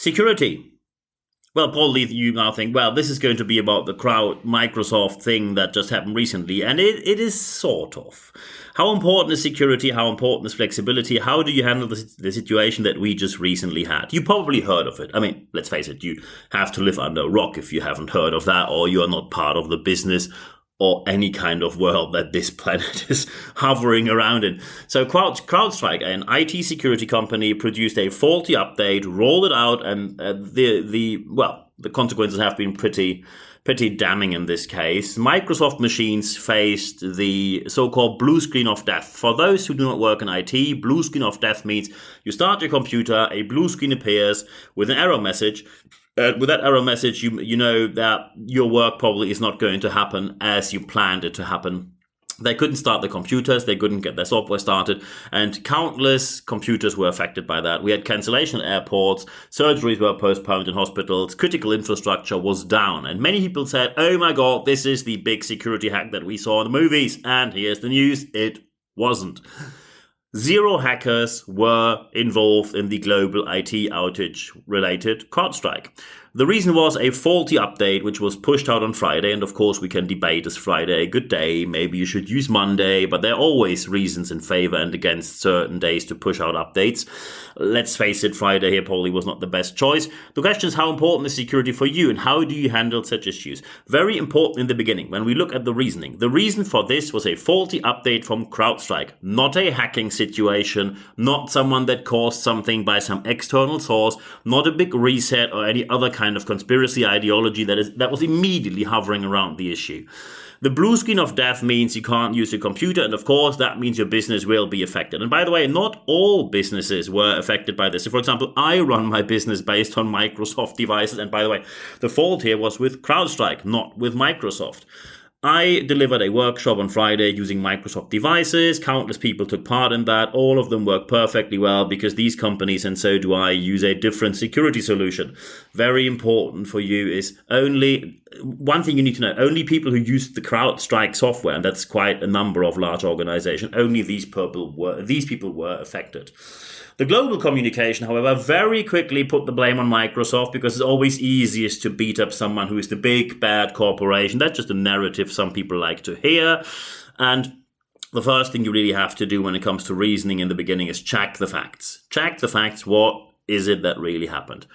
Security. Well, probably you now think, well, this is going to be about the Microsoft thing that just happened recently, and it is sort of. How important is security? How important is flexibility? How do you handle the situation that we just recently had? You probably heard of it. I mean, let's face it, you have to live under a rock if you haven't heard of that, or you are not part of the business or any kind of world that this planet is hovering around in. So Crowdstrike, an IT security company, produced a faulty update, rolled it out, and the consequences have been pretty damning in this case. Microsoft machines faced the so-called blue screen of death. For those who do not work in IT, blue screen of death means you start your computer, a blue screen appears with an error message. With that error message, you know that your work probably is not going to happen as you planned it to happen. They couldn't start the computers, they couldn't get their software started, and countless computers were affected by that. We had cancellation at airports, surgeries were postponed in hospitals, critical infrastructure was down, and many people said, oh my god, this is the big security hack that we saw in the movies, and here's the news, it wasn't. 0 hackers were involved in the global IT outage-related Crowdstrike. The reason was a faulty update which was pushed out on Friday, and of course we can debate, is Friday a good day, maybe you should use Monday, but there are always reasons in favor and against certain days to push out updates. Let's face it, Friday here probably was not the best choice. The question is, how important is security for you and how do you handle such issues? Very important in the beginning when we look at the reasoning. The reason for this was a faulty update from Crowdstrike, not a hacking situation, not someone that caused something by some external source, not a big reset or any other kind of conspiracy ideology that was immediately hovering around the issue. The blue screen of death means you can't use your computer, and of course that means your business will be affected. And by the way, not all businesses were affected by this. So for example, I run my business based on Microsoft devices, and by the way, the fault here was with Crowdstrike, not with Microsoft. I delivered a workshop on Friday using Microsoft devices. Countless people took part in that. All of them work perfectly well because these companies, and so do I, use a different security solution. Very important for you is one thing you need to know, only people who use the Crowdstrike software, and that's quite a number of large organizations, only these people were affected. The global communication, however, very quickly put the blame on Microsoft because it's always easiest to beat up someone who is the big bad corporation. That's just a narrative some people like to hear. And the first thing you really have to do when it comes to reasoning in the beginning is check the facts. Check the facts. What is it that really happened?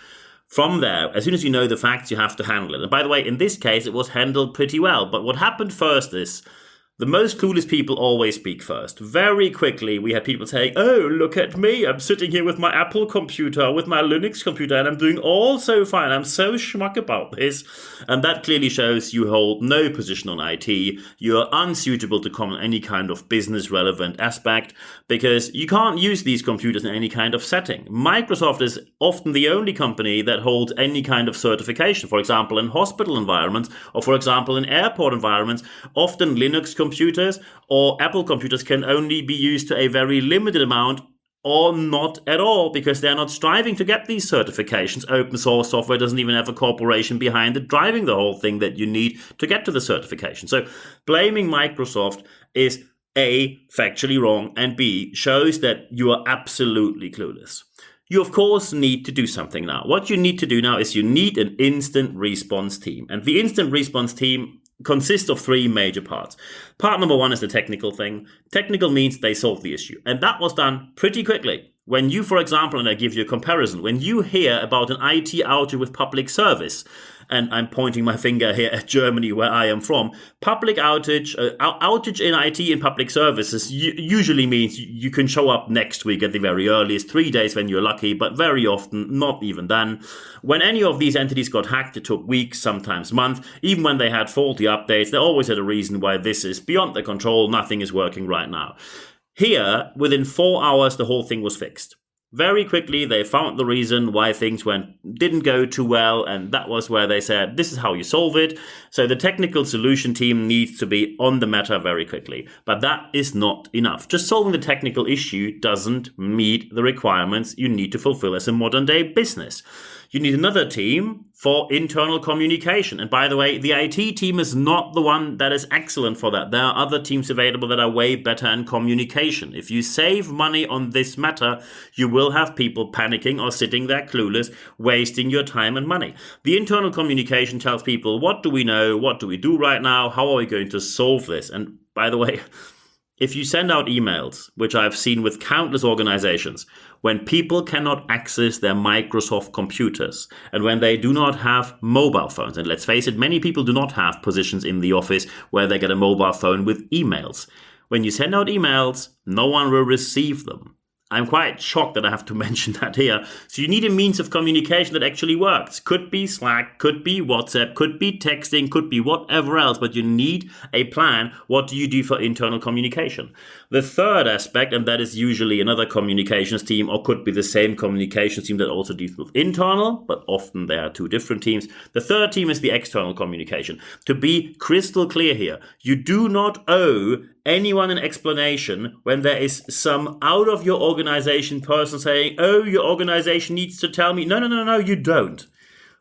From there, as soon as you know the facts, you have to handle it. And by the way, in this case, it was handled pretty well. But what happened first is, the most clueless people always speak first. Very quickly, we had people saying, oh, look at me. I'm sitting here with my Apple computer, with my Linux computer, and I'm doing all so fine. I'm so schmuck about this. And that clearly shows you hold no position on IT. You are unsuitable to comment any kind of business-relevant aspect because you can't use these computers in any kind of setting. Microsoft is often the only company that holds any kind of certification. For example, in hospital environments, or for example, in airport environments, often Linux computers or Apple computers can only be used to a very limited amount or not at all because they're not striving to get these certifications. Open source software doesn't even have a corporation behind it driving the whole thing that you need to get to the certification. So blaming Microsoft is A, factually wrong, and B, shows that you are absolutely clueless. You, of course, need to do something now. What you need to do now is you need an instant response team. And the instant response team consists of 3 major parts. Part number 1 is the technical thing. Technical means they solve the issue. And that was done pretty quickly. When you, for example, and I give you a comparison, when you hear about an IT outage with public service, and I'm pointing my finger here at Germany where I am from, public outage in IT in public services usually means you can show up next week at the very earliest, 3 days when you're lucky, but very often not even then. When any of these entities got hacked, it took weeks, sometimes months. Even when they had faulty updates, they always had a reason why this is beyond their control, nothing is working right now. Here, within 4 hours, the whole thing was fixed. Very quickly, they found the reason why things didn't go too well, and that was where they said, this is how you solve it. So the technical solution team needs to be on the matter very quickly. But that is not enough. Just solving the technical issue doesn't meet the requirements you need to fulfill as a modern-day business. You need another team for internal communication. And by the way, the IT team is not the one that is excellent for that. There are other teams available that are way better in communication. If you save money on this matter, you will have people panicking or sitting there clueless, wasting your time and money. The internal communication tells people, what do we know? What do we do right now? How are we going to solve this? And by the way, if you send out emails, which I've seen with countless organizations, when people cannot access their Microsoft computers and when they do not have mobile phones, and let's face it, many people do not have positions in the office where they get a mobile phone with emails. When you send out emails, no one will receive them. I'm quite shocked that I have to mention that here. So you need a means of communication that actually works. Could be Slack, could be WhatsApp, could be texting, could be whatever else, but you need a plan. What do you do for internal communication? The third aspect, and that is usually another communications team, or could be the same communications team that also deals with internal, but often there are two different teams. The third team is the external communication. To be crystal clear here, you do not owe anyone an explanation when there is some out of your organization person saying, oh, your organization needs to tell me. No, you don't.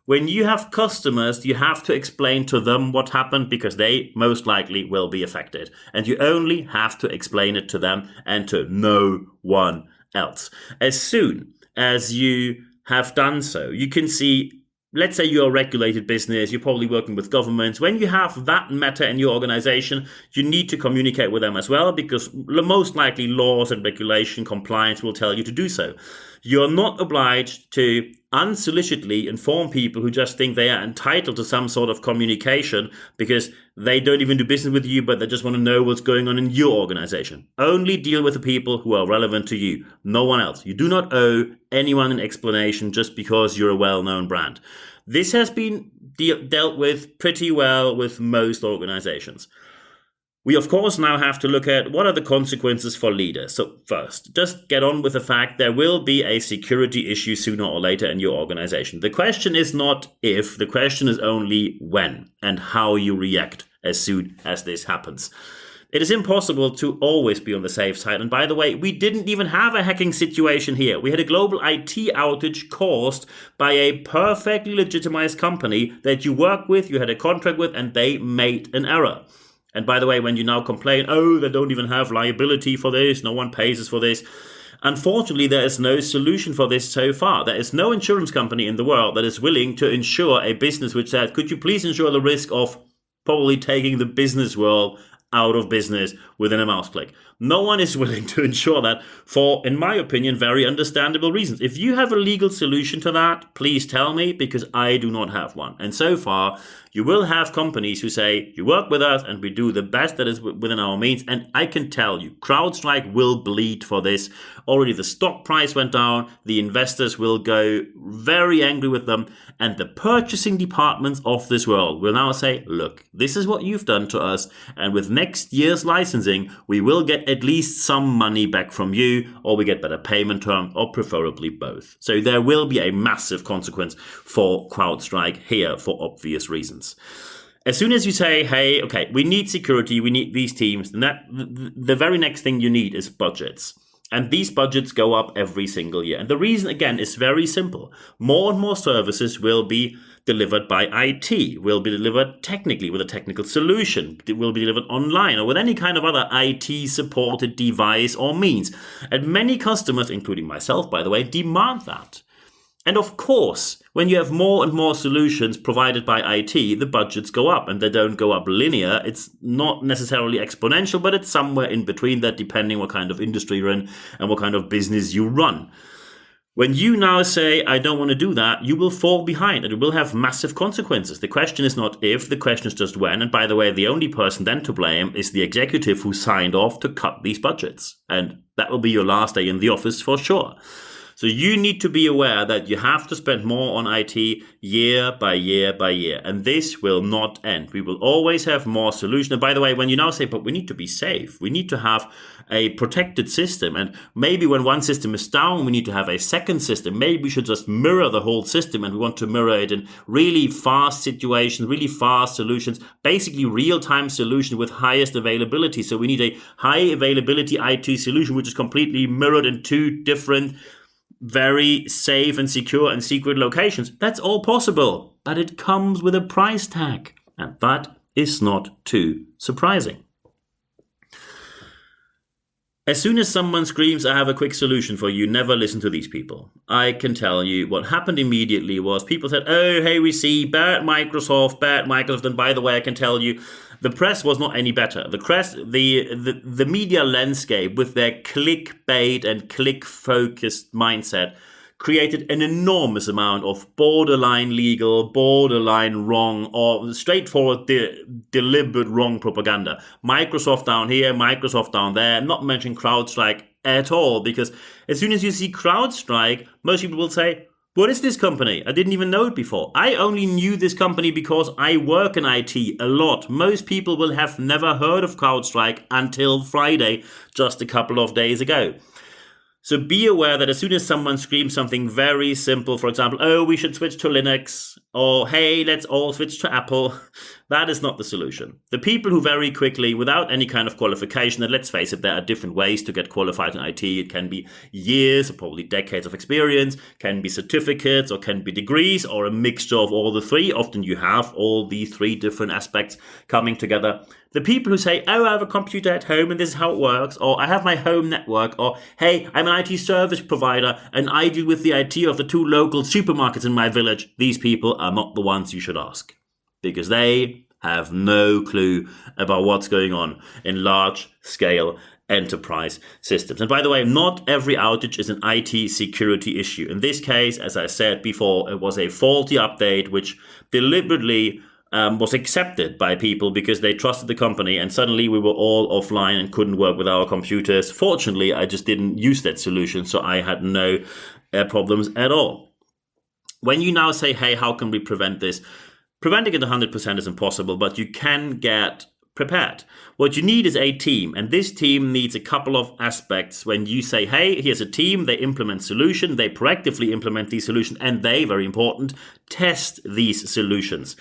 When you have customers, you have to explain to them what happened because they most likely will be affected. And you only have to explain it to them and to no one else. As soon as you have done so, you can see, let's say you're a regulated business, you're probably working with governments. When you have that matter in your organization, you need to communicate with them as well because most likely laws and regulation compliance will tell you to do so. You're not obliged to unsolicitedly inform people who just think they are entitled to some sort of communication because they don't even do business with you, but they just want to know what's going on in your organization. Only deal with the people who are relevant to you, no one else. You do not owe anyone an explanation just because you're a well-known brand. This has been dealt with pretty well with most organizations. We, of course, now have to look at what are the consequences for leaders. So first, just get on with the fact there will be a security issue sooner or later in your organization. The question is not if, the question is only when and how you react as soon as this happens. It is impossible to always be on the safe side. And by the way, we didn't even have a hacking situation here. We had a global IT outage caused by a perfectly legitimized company that you work with, you had a contract with, and they made an error. And by the way, when you now complain, oh, they don't even have liability for this, no one pays us for this. Unfortunately, there is no solution for this so far. There is no insurance company in the world that is willing to insure a business which says, could you please insure the risk of probably taking the business world out of business within a mouse click? No one is willing to insure that for, in my opinion, very understandable reasons. If you have a legal solution to that, please tell me, because I do not have one. And so far, you will have companies who say, you work with us and we do the best that is within our means. And I can tell you, Crowdstrike will bleed for this. Already the stock price went down. The investors will go very angry with them. And the purchasing departments of this world will now say, look, this is what you've done to us. And with next year's licensing, we will get at least some money back from you, or we get better payment terms, or preferably both. So there will be a massive consequence for Crowdstrike here for obvious reasons. As soon as you say, hey, okay, we need security, we need these teams, then the very next thing you need is budgets. And these budgets go up every single year. And the reason, again, is very simple. More and more services will be delivered by IT, will be delivered technically with a technical solution. It will be delivered online or with any kind of other IT-supported device or means. And many customers, including myself, by the way, demand that. And of course, when you have more and more solutions provided by IT, the budgets go up, and they don't go up linear. It's not necessarily exponential, but it's somewhere in between that, depending what kind of industry you're in and what kind of business you run. When you now say, I don't want to do that, you will fall behind and it will have massive consequences. The question is not if, the question is just when. And by the way, the only person then to blame is the executive who signed off to cut these budgets. And that will be your last day in the office for sure. So you need to be aware that you have to spend more on IT year by year by year. And this will not end. We will always have more solutions. And by the way, when you now say, but we need to be safe, we need to have a protected system. And maybe when one system is down, we need to have a second system. Maybe we should just mirror the whole system, and we want to mirror it in really fast situations, really fast solutions, basically real-time solution with highest availability. So we need a high availability IT solution, which is completely mirrored in two different very safe and secure and secret locations. That's all possible, but it comes with a price tag, and that is not too surprising. As soon as someone screams, I have a quick solution for you, never listen to these people. I can tell you what happened immediately was people said, oh, hey, we see bad Microsoft. And by the way, I can tell you, the press was not any better. The media landscape with their clickbait and click-focused mindset created an enormous amount of borderline legal, borderline wrong, or straightforward, deliberate wrong propaganda. Microsoft down here, Microsoft down there, not mentioning Crowdstrike at all, because as soon as you see Crowdstrike, most people will say, what is this company? I didn't even know it before. I only knew this company because I work in IT a lot. Most people will have never heard of Crowdstrike until Friday, just a couple of days ago. So be aware that as soon as someone screams something very simple, for example, oh, we should switch to Linux, or hey, let's all switch to Apple, that is not the solution. The people who very quickly, without any kind of qualification, and let's face it, there are different ways to get qualified in IT. It can be years or probably decades of experience, can be certificates, or can be degrees, or a mixture of all the three. Often you have all the three different aspects coming together. The people who say, oh, I have a computer at home and this is how it works, or I have my home network, or hey, I'm an IT service provider and I deal with the IT of the 2 local supermarkets in my village, these people are not the ones you should ask, because they have no clue about what's going on in large-scale enterprise systems. And by the way, not every outage is an IT security issue. In this case, as I said before, it was a faulty update which deliberately was accepted by people because they trusted the company, and suddenly we were all offline and couldn't work with our computers. Fortunately, I just didn't use that solution, so I had no problems at all. When you now say, hey, how can we prevent this? Preventing it 100% is impossible, but you can get prepared. What you need is a team, and this team needs a couple of aspects. When you say, hey, here's a team, they implement solution, they proactively implement these solutions, and they, very important, test these solutions.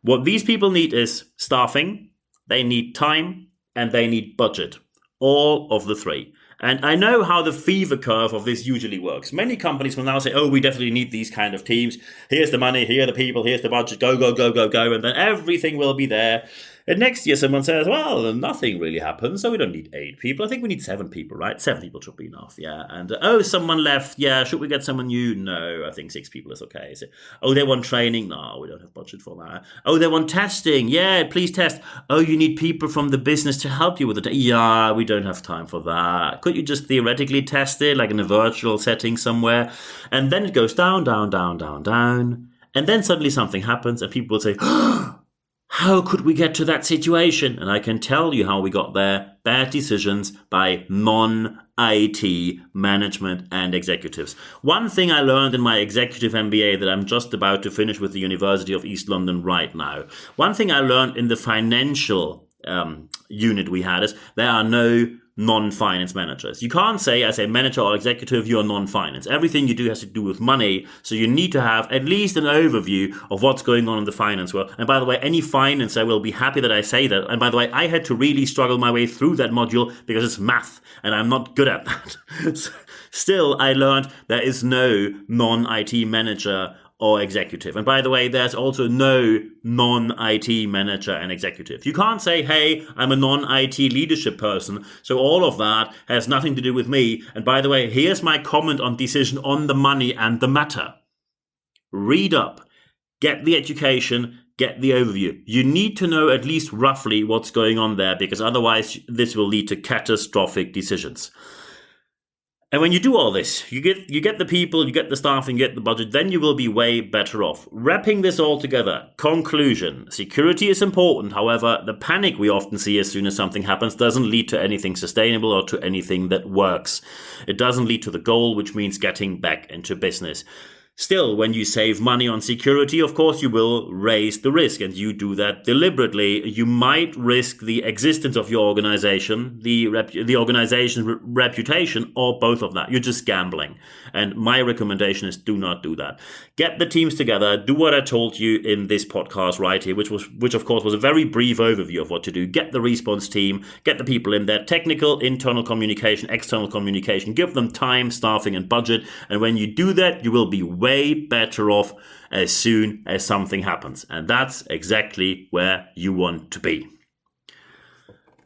What these people need is staffing, they need time, and they need budget. All of the three. And I know how the fever curve of this usually works. Many companies will now say, oh, we definitely need these kind of teams. Here's the money, here are the people, here's the budget, go, go, go, go, go. And then everything will be there. And next year someone says, well, nothing really happens, so we don't need 8 people. I think we need 7 people, right? 7 people should be enough, yeah. And, oh, someone left. Yeah, should we get someone new? No, I think 6 people is okay. So, oh, they want training? No, we don't have budget for that. Oh, they want testing? Yeah, please test. Oh, you need people from the business to help you with it? Yeah, we don't have time for that. Could you just theoretically test it, like in a virtual setting somewhere? And then it goes down, down, down, down, down. And then suddenly something happens and people will say, how could we get to that situation? And I can tell you how we got there. Bad decisions by non-IT management and executives. One thing I learned in my executive MBA that I'm just about to finish with the University of East London right now. One thing I learned in the financial unit we had is there are no non-finance managers. You can't say as a manager or executive you're non-finance. Everything you do has to do with money, so you need to have at least an overview of what's going on in the finance world. And by the way, any financer will be happy that I say that. And by the way, I had to really struggle my way through that module because it's math and I'm not good at that. Still, I learned there is no non-IT manager or executive. And by the way, there's also no non-IT manager and executive. You can't say, hey, I'm a non-IT leadership person, so all of that has nothing to do with me. And by the way, here's my comment on decision on the money and the matter. Read up, get the education, get the overview. You need to know at least roughly what's going on there, because otherwise this will lead to catastrophic decisions. And when you do all this, you get the people, you get the staff, and you get the budget, then you will be way better off. Wrapping this all together, conclusion. Security is important. However, the panic we often see as soon as something happens doesn't lead to anything sustainable or to anything that works. It doesn't lead to the goal, which means getting back into business. Still, when you save money on security, of course, you will raise the risk, and you do that deliberately. You might risk the existence of your organization, the organization's reputation, or both of that. You're just gambling. And my recommendation is do not do that. Get the teams together. Do what I told you in this podcast right here, which of course was a very brief overview of what to do. Get the response team, get the people in there, technical, internal communication, external communication. Give them time, staffing, and budget. And when you do that, you will be way better off as soon as something happens. And that's exactly where you want to be.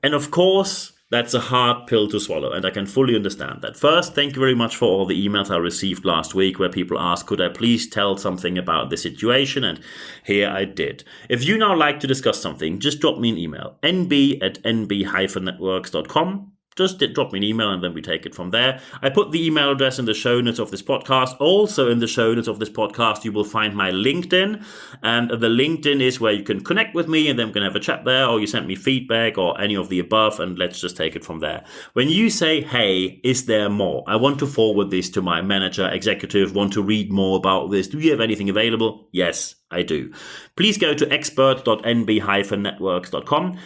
And of course, that's a hard pill to swallow, and I can fully understand that. First, thank you very much for all the emails I received last week where people asked, could I please tell something about the situation? And here I did. If you now like to discuss something, just drop me an email, nb@nb-networks.com. Just drop me an email and then we take it from there. I put the email address in the show notes of this podcast. Also in the show notes of this podcast, you will find my LinkedIn. And the LinkedIn is where you can connect with me and then we can have a chat there, or you send me feedback or any of the above, and let's just take it from there. When you say, hey, is there more? I want to forward this to my manager, executive, want to read more about this. Do you have anything available? Yes, I do. Please go to expert.nb-networks.com.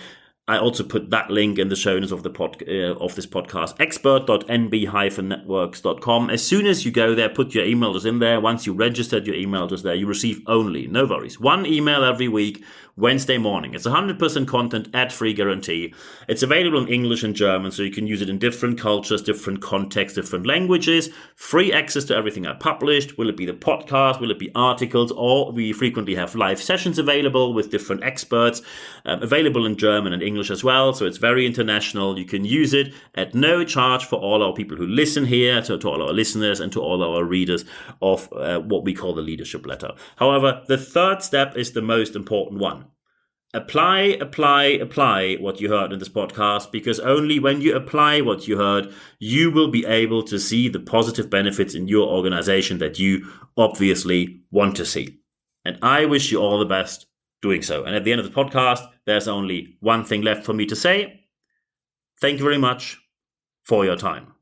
I also put that link in the show notes of this podcast, expert.nb-networks.com. As soon as you go there, put your email address in there. Once you registered your email address there, you receive only, no worries, one email every week, Wednesday morning. It's 100% content, ad-free guarantee. It's available in English and German, so you can use it in different cultures, different contexts, different languages. Free access to everything I published. Will it be the podcast? Will it be articles? Or we frequently have live sessions available with different experts, available in German and English as well. So it's very international. You can use it at no charge for all our people who listen here, to all our listeners and to all our readers of what we call the leadership letter. However, the third step is the most important one. Apply what you heard in this podcast, because only when you apply what you heard, you will be able to see the positive benefits in your organization that you obviously want to see. And I wish you all the best doing so. And at the end of the podcast, there's only one thing left for me to say. Thank you very much for your time.